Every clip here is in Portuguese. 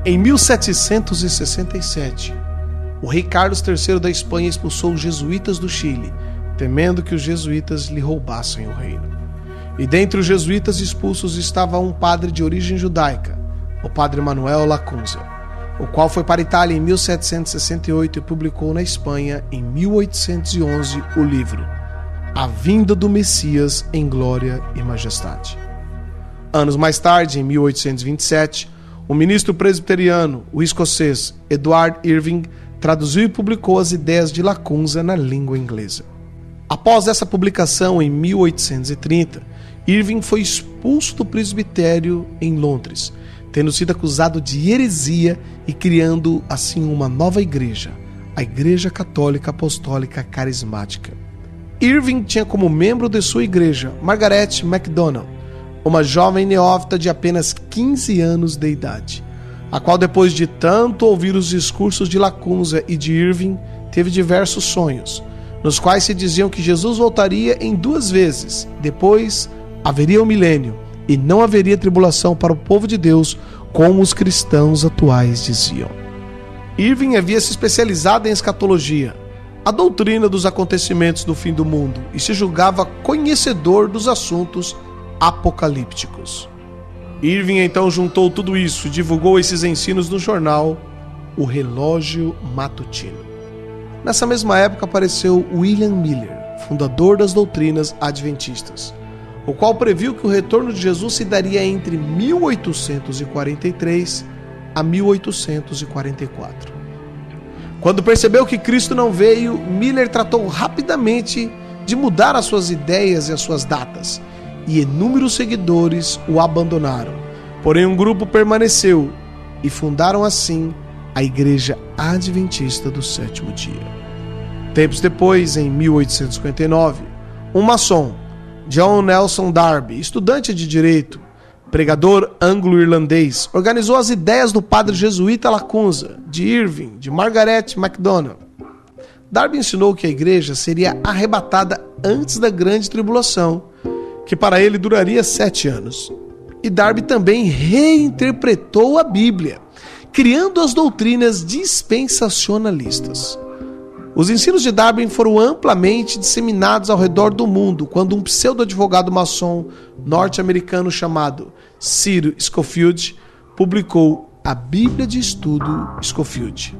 Em 1767, o rei Carlos III da Espanha expulsou os jesuítas do Chile, temendo que os jesuítas lhe roubassem o reino. E dentre os jesuítas expulsos estava um padre de origem judaica, o padre Manuel Lacunza, o qual foi para a Itália em 1768 e publicou na Espanha, em 1811, o livro A Vinda do Messias em Glória e Majestade. Anos mais tarde, em 1827, o ministro presbiteriano, o escocês Edward Irving, traduziu e publicou as ideias de Lacunza na língua inglesa. Após essa publicação, em 1830, Irving foi expulso do presbitério em Londres, tendo sido acusado de heresia e criando assim uma nova igreja, a Igreja Católica Apostólica Carismática. Irving tinha como membro de sua igreja Margaret MacDonald, uma jovem neófita de apenas 15 anos de idade, a qual, depois de tanto ouvir os discursos de Lacunza e de Irving, teve diversos sonhos, nos quais se diziam que Jesus voltaria em 2 vezes, depois haveria o milênio e não haveria tribulação para o povo de Deus, como os cristãos atuais diziam. Irving havia se especializado em escatologia, a doutrina dos acontecimentos do fim do mundo, e se julgava conhecedor dos assuntos apocalípticos. Irving então juntou tudo isso e divulgou esses ensinos no jornal O Relógio Matutino. Nessa mesma época apareceu William Miller, fundador das doutrinas adventistas, o qual previu que o retorno de Jesus se daria entre 1843 a 1844. Quando percebeu que Cristo não veio, Miller tratou rapidamente de mudar as suas ideias e as suas datas, e inúmeros seguidores o abandonaram. Porém, um grupo permaneceu e fundaram assim a Igreja Adventista do Sétimo Dia. Tempos depois, em 1859, um maçom, John Nelson Darby, estudante de direito, pregador anglo-irlandês, organizou as ideias do padre jesuíta Lacunza, de Irving, de Margaret MacDonald. Darby ensinou que a igreja seria arrebatada antes da grande tribulação, que para ele duraria 7 anos. E Darby também reinterpretou a Bíblia, criando as doutrinas dispensacionalistas. Os ensinos de Darby foram amplamente disseminados ao redor do mundo quando um pseudo-advogado maçom norte-americano chamado Cyril Scofield publicou a Bíblia de Estudo Scofield.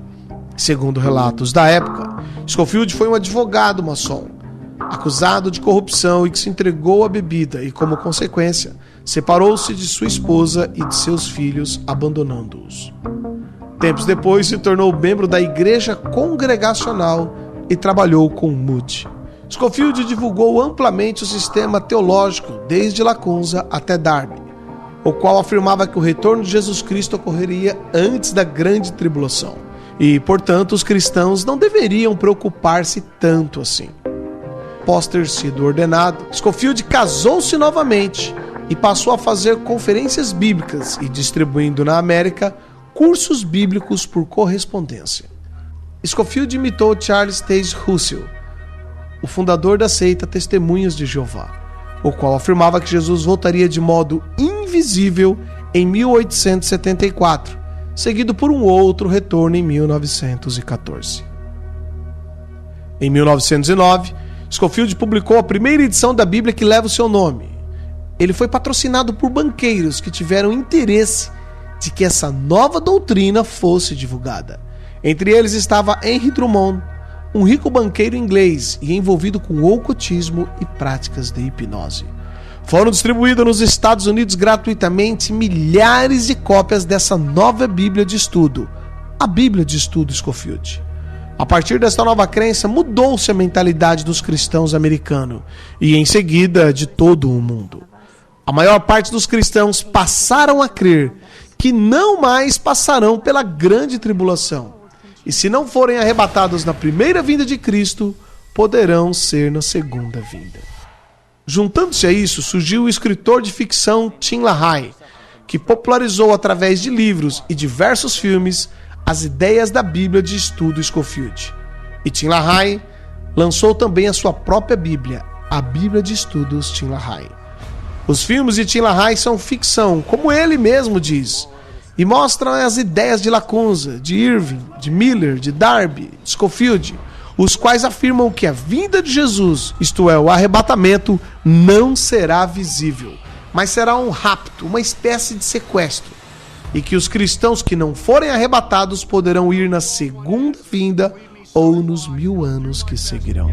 Segundo relatos da época, Scofield foi um advogado maçom, acusado de corrupção e que se entregou à bebida e, como consequência, separou-se de sua esposa e de seus filhos, abandonando-os. Tempos depois, se tornou membro da Igreja Congregacional e trabalhou com Moody. Scofield divulgou amplamente o sistema teológico desde Lacunza até Darby, o qual afirmava que o retorno de Jesus Cristo ocorreria antes da grande tribulação e, portanto, os cristãos não deveriam preocupar-se tanto assim. Após ter sido ordenado, Scofield casou-se novamente e passou a fazer conferências bíblicas e distribuindo na América cursos bíblicos por correspondência. Scofield imitou Charles Taze Russell, o fundador da seita Testemunhas de Jeová, o qual afirmava que Jesus voltaria de modo invisível em 1874, seguido por um outro retorno em 1914. Em 1909, Scofield publicou a primeira edição da Bíblia que leva o seu nome. Ele foi patrocinado por banqueiros que tiveram interesse de que essa nova doutrina fosse divulgada. Entre eles estava Henry Drummond, um rico banqueiro inglês e envolvido com ocultismo e práticas de hipnose. Foram distribuídas nos Estados Unidos gratuitamente milhares de cópias dessa nova Bíblia de estudo, a Bíblia de Estudo Scofield. A partir desta nova crença, mudou-se a mentalidade dos cristãos americanos e, em seguida, de todo o mundo. A maior parte dos cristãos passaram a crer que não mais passarão pela grande tribulação e, se não forem arrebatados na primeira vinda de Cristo, poderão ser na segunda vinda. Juntando-se a isso, surgiu o escritor de ficção Tim LaHaye, que popularizou através de livros e diversos filmes as ideias da Bíblia de Estudo Scofield. E Tim LaHaye lançou também a sua própria Bíblia, a Bíblia de Estudos Tim LaHaye. Os filmes de Tim LaHaye são ficção, como ele mesmo diz, e mostram as ideias de Lacunza, de Irving, de Miller, de Darby, de Scofield, os quais afirmam que a vinda de Jesus, isto é, o arrebatamento, não será visível, mas será um rapto, uma espécie de sequestro, e que os cristãos que não forem arrebatados poderão ir na segunda vinda ou nos 1000 anos que seguirão.